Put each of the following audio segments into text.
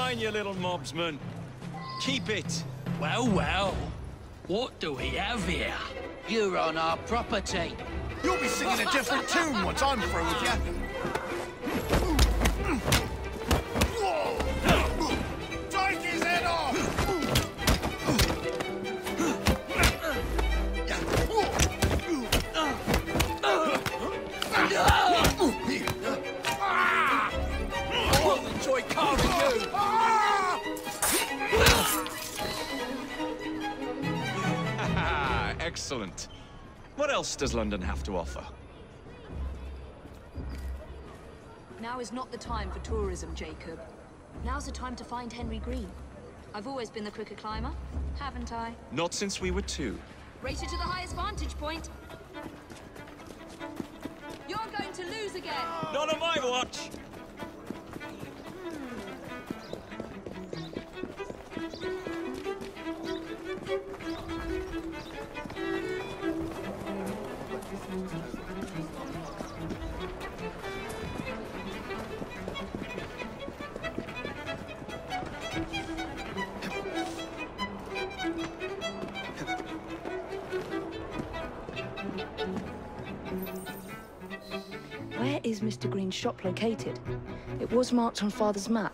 mine, you little mobsman. Keep it. Well, well. What do we have here? You're on our property. You'll be singing a different tune once I'm through with you. Take his head off! I'll enjoy carving you. Excellent. What else does London have to offer? Now is not the time for tourism, Jacob. Now's the time to find Henry Green. I've always been the quicker climber, haven't I? Not since we were 2. Rated to the highest vantage point. You're going to lose again. Not on my watch! Where is Mr. Green's shop located? It was marked on Father's map.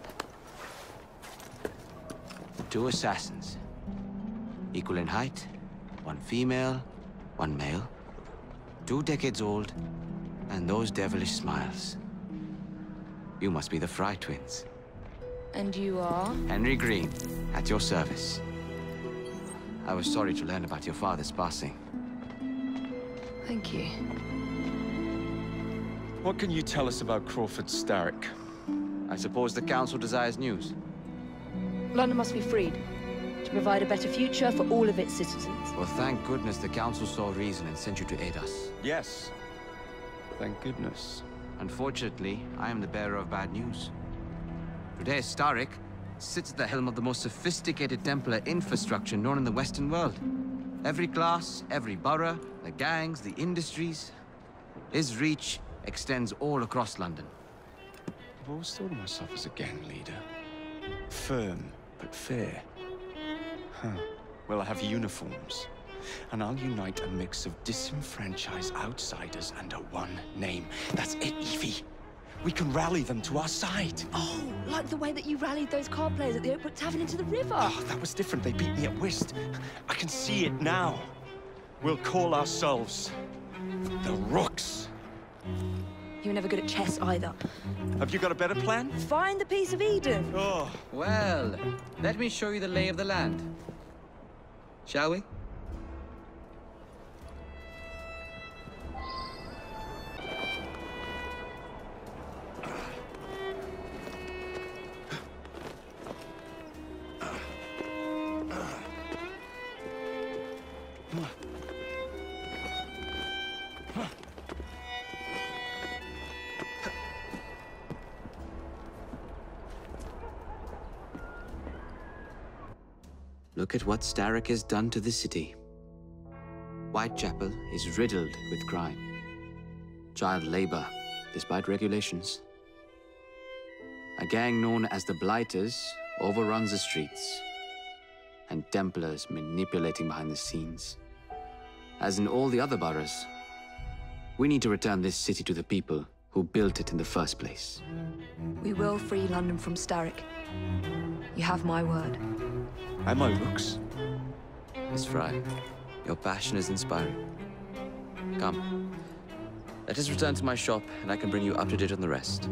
2 assassins. Equal in height, 1 female, 1 male. 2 decades old, and those devilish smiles. You must be the Fry twins. And you are? Henry Green, at your service. I was sorry to learn about your father's passing. Thank you. What can you tell us about Crawford Starrick? I suppose the Council desires news. London must be freed, to provide a better future for all of its citizens. Well, thank goodness the Council saw reason and sent you to aid us. Yes. Thank goodness. Unfortunately, I am the bearer of bad news. Today, Starrick sits at the helm of the most sophisticated Templar infrastructure known in the Western world. Every class, every borough, the gangs, the industries. His reach extends all across London. I've always thought of myself as a gang leader. Firm, but fair. Huh. Well, I have uniforms. And I'll unite a mix of disenfranchised outsiders under one name. That's it, Evie. We can rally them to our side. Oh, like the way that you rallied those card players at the Oakbrook Tavern into the river. Oh, that was different. They beat me at whist. I can see it now. We'll call ourselves the Rooks. You were never good at chess either. Have you got a better plan? Find the piece of Eden. Oh. Well, let me show you the lay of the land. Shall we? Look at what Starrick has done to the city. Whitechapel is riddled with crime. Child labor, despite regulations. A gang known as the Blighters overruns the streets, and Templars manipulating behind the scenes. As in all the other boroughs, we need to return this city to the people who built it in the first place. We will free London from Starrick. You have my word. And my Rooks. Miss Fry, your passion is inspiring. Come, let us return to my shop, and I can bring you up to date on the rest.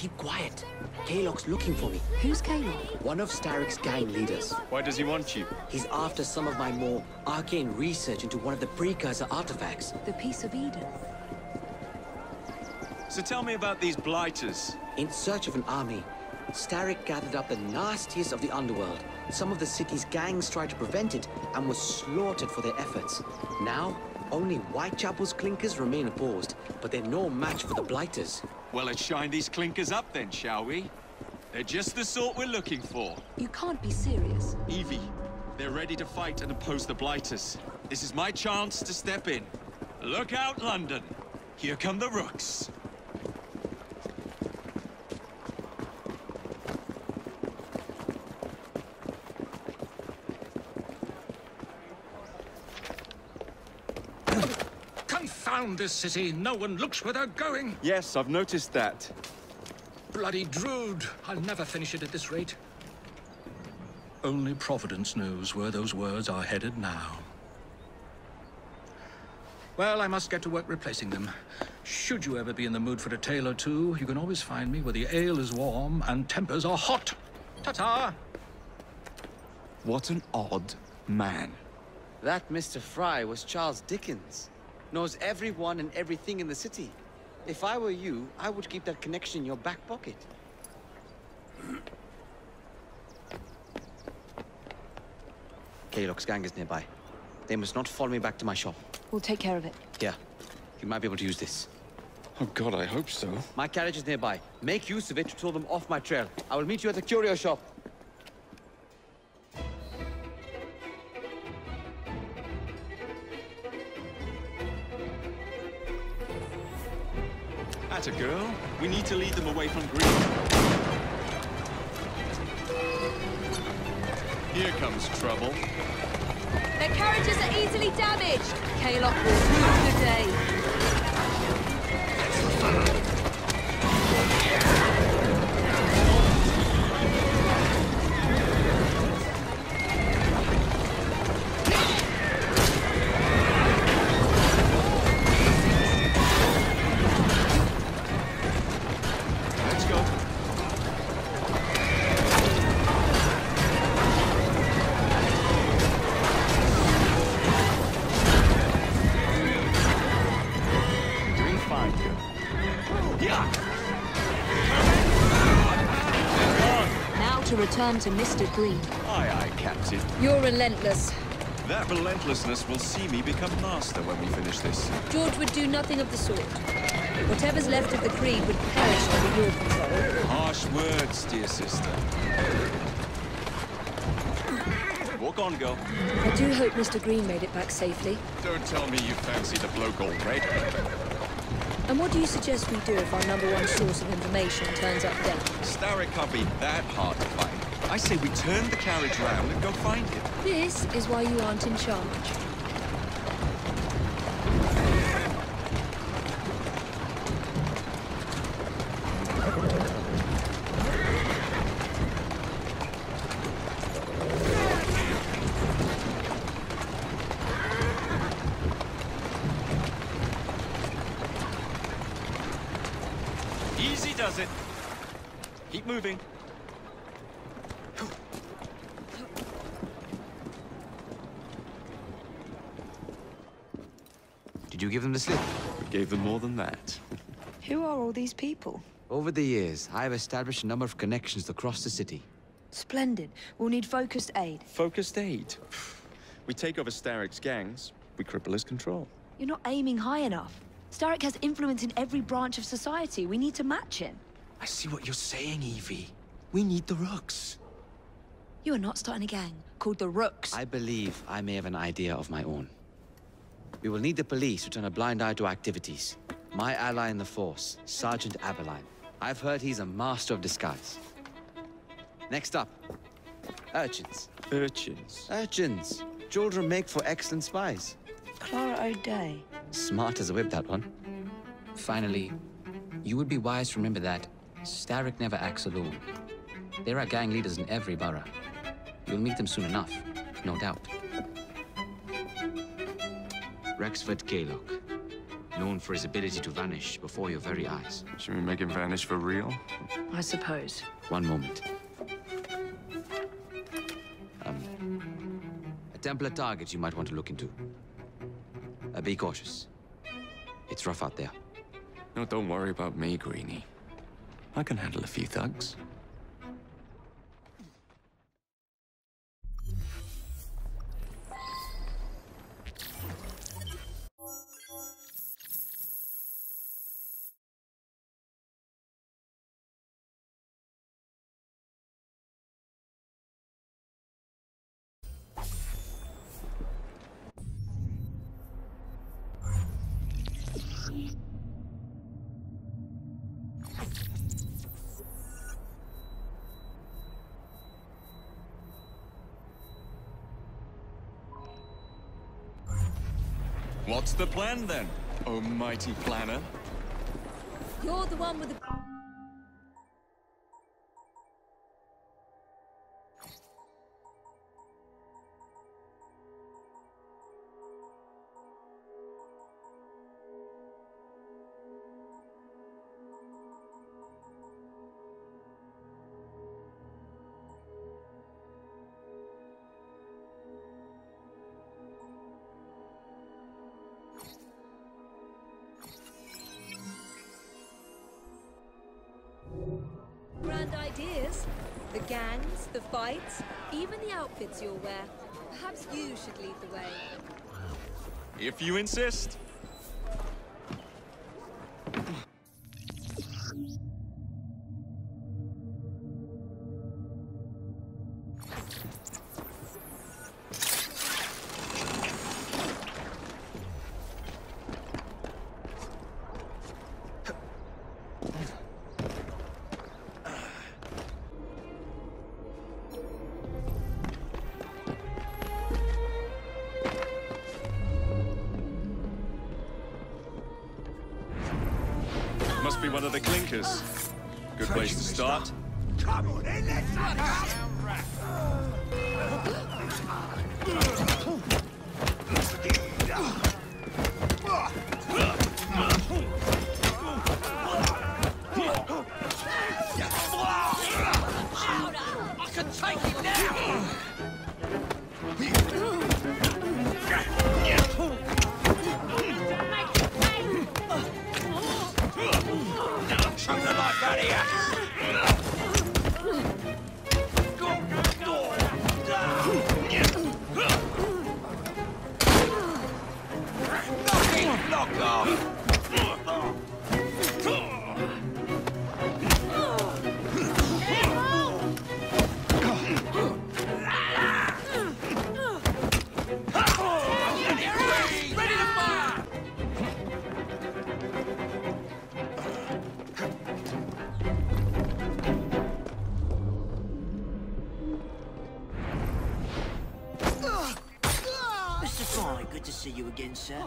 Keep quiet. Kalok's looking for me. Who's Kalok? One of Starrick's gang leaders. Why does he want you? He's after some of my more arcane research into one of the precursor artifacts. The Piece of Eden. So tell me about these blighters. In search of an army, Starrick gathered up the nastiest of the underworld. Some of the city's gangs tried to prevent it and were slaughtered for their efforts. Now, only Whitechapel's clinkers remain opposed, but they're no match for the blighters. Well, let's shine these clinkers up then, shall we? They're just the sort we're looking for. You can't be serious. Evie, they're ready to fight and oppose the blighters. This is my chance to step in. Look out, London. Here come the rooks. Confound this city! No one looks where they're going! Yes, I've noticed that. Bloody Drood! I'll never finish it at this rate. Only Providence knows where those words are headed now. Well, I must get to work replacing them. Should you ever be in the mood for a tale or two, you can always find me where the ale is warm and tempers are hot. Ta-ta! What an odd man. That Mr. Fry was Charles Dickens. Knows everyone and everything in the city. If I were you, I would keep that connection in your back pocket. Kalok's gang is nearby. They must not follow me back to my shop. We'll take care of it. Here, you might be able to use this. Oh God, I hope so. My carriage is nearby. Make use of it to throw them off my trail. I will meet you at the curio shop. Atta girl, we need to lead them away from green. Here comes trouble. Their carriages are easily damaged. Kalok will rue the day. Return to Mr. Green. Aye, aye, Captain. You're relentless. That relentlessness will see me become master when we finish this. George would do nothing of the sort. Whatever's left of the Creed would perish under your control. Harsh words, dear sister. Walk on, girl. I do hope Mr. Green made it back safely. Don't tell me you fancy the bloke already. And what do you suggest we do if our #1 source of information turns up dead? Starrick can't be that hard to find. I say we turn the carriage round and go find him. This is why you aren't in charge. Easy does it. Keep moving. Did you give them the slip? We gave them more than that. Who are all these people? Over the years, I have established a number of connections across the city. Splendid. We'll need focused aid. Focused aid. We take over Starrick's gangs, we cripple his control. You're not aiming high enough. Starrick has influence in every branch of society. We need to match him. I see what you're saying, Evie. We need the rooks. You are not starting a gang called the Rooks. I believe I may have an idea of my own. We will need the police to turn a blind eye to activities. My ally in the force, Sergeant Aberline. I've heard he's a master of disguise. Next up, urchins. Urchins? Urchins. Children make for excellent spies. Clara O'Day. Smart as a whip, that one. Finally, you would be wise to remember that Starrick never acts alone. There are gang leaders in every borough. You'll meet them soon enough, no doubt. Rexford Kalok. known for his ability to vanish before your very eyes. Should we make him vanish for real? I suppose. One moment. A Templar target you might want to look into. Be cautious. It's rough out there. No, don't worry about me, Greenie. I can handle a few thugs. What's the plan then, oh mighty planner? You're the one with the... Grand ideas. The gangs, the fights, even the outfits you'll wear. Perhaps you should lead the way. If you insist. Must be one of the clinkers. Good place to start. Come on, in, let's I can take it now! Chuck the life out of here! Knock off! Ready to fire! Mr. Fry, good to see you again, sir.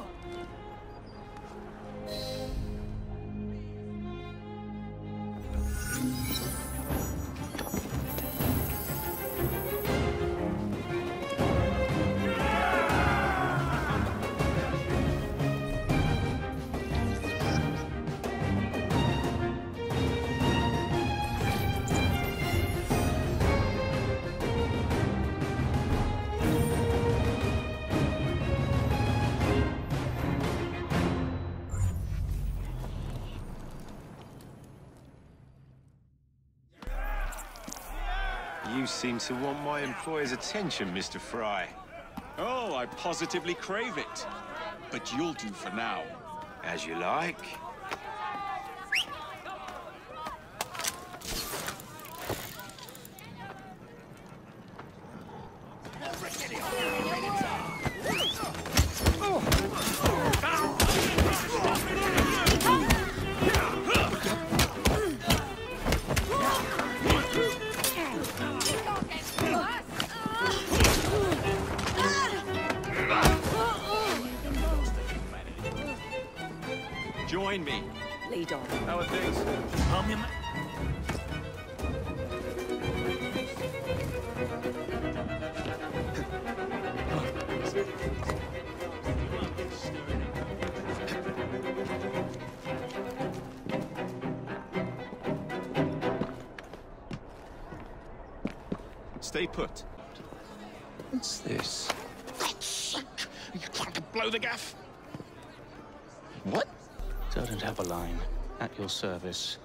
You seem to want my employer's attention, Mr. Fry. Oh, I positively crave it. But you'll do for now. As you like. Join me. Lead on. How are things? Stay put. What's this? God's sake! Are you trying to blow the gaff? What? Sergeant Eberline, at your service.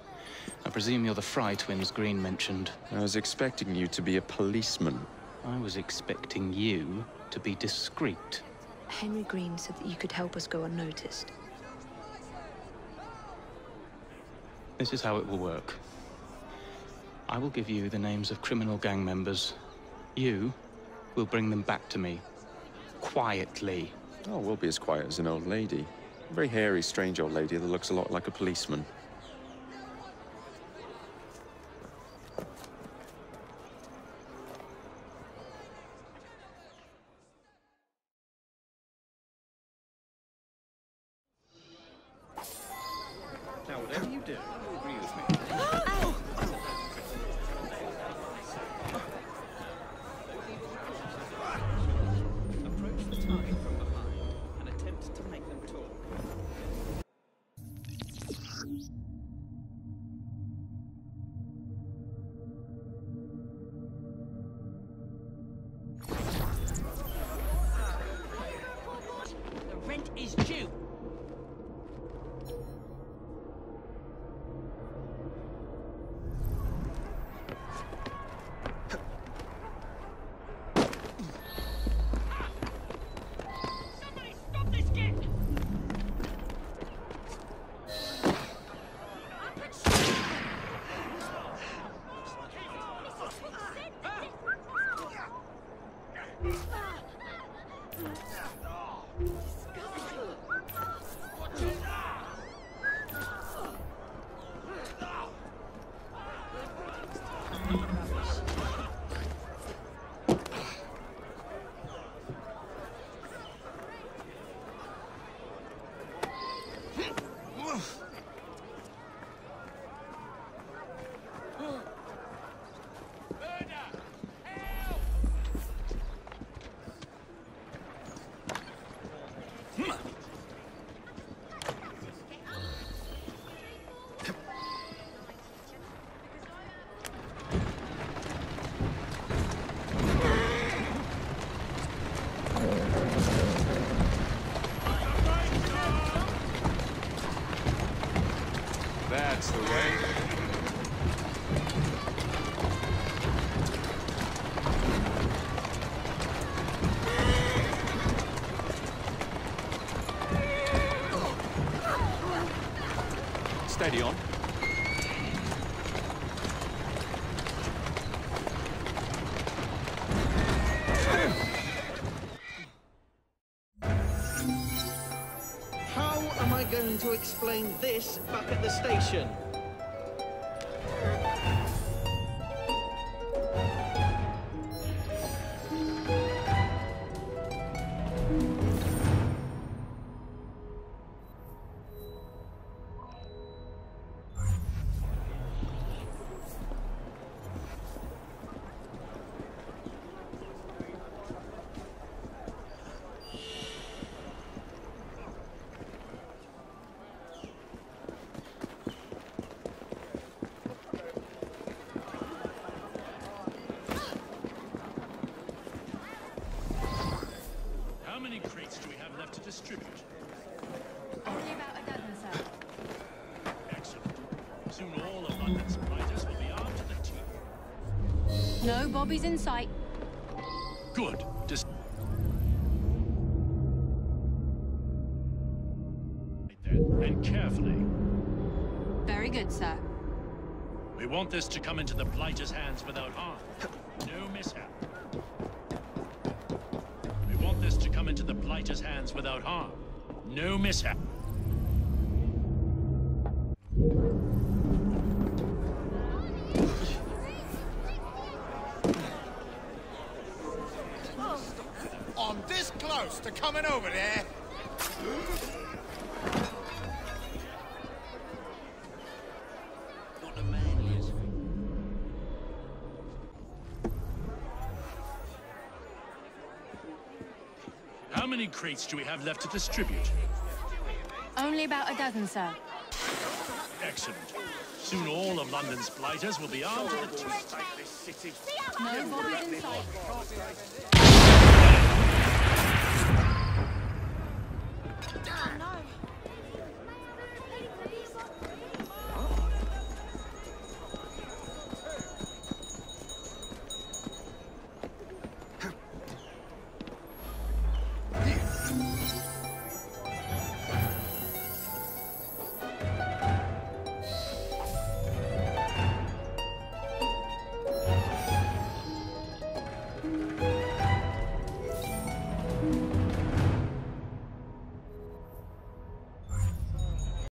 I presume you're the Fry twins Green mentioned. I was expecting you to be a policeman. I was expecting you to be discreet. Henry Green said that you could help us go unnoticed. This is how it will work. I will give you the names of criminal gang members. You will bring them back to me. Quietly. Oh, we'll be as quiet as an old lady. A very hairy, strange old lady that looks a lot like a policeman. Now, whatever you do, agree with me. Approach the target from behind and attempt to make them talk. The rent is due. Somebody stop this kid! That's the way. Steady on. How am I going to explain this back at the station? How many crates do we have left to distribute? Only about a dozen, sir. Excellent. Soon all of London's prizes will be armed to the teeth. No bobbies in sight. Good. And carefully. Very good, sir. We want this to come into the blighter's hands without harm. No mishap. We want this to come into the blighter's hands without harm. No mishap. I'm this close to coming over there. Not the manliest. How many crates do we have left to distribute? Only about a dozen, sir. Excellent. Soon all of London's blighters will be armed to the teeth. No Bobby's in sight.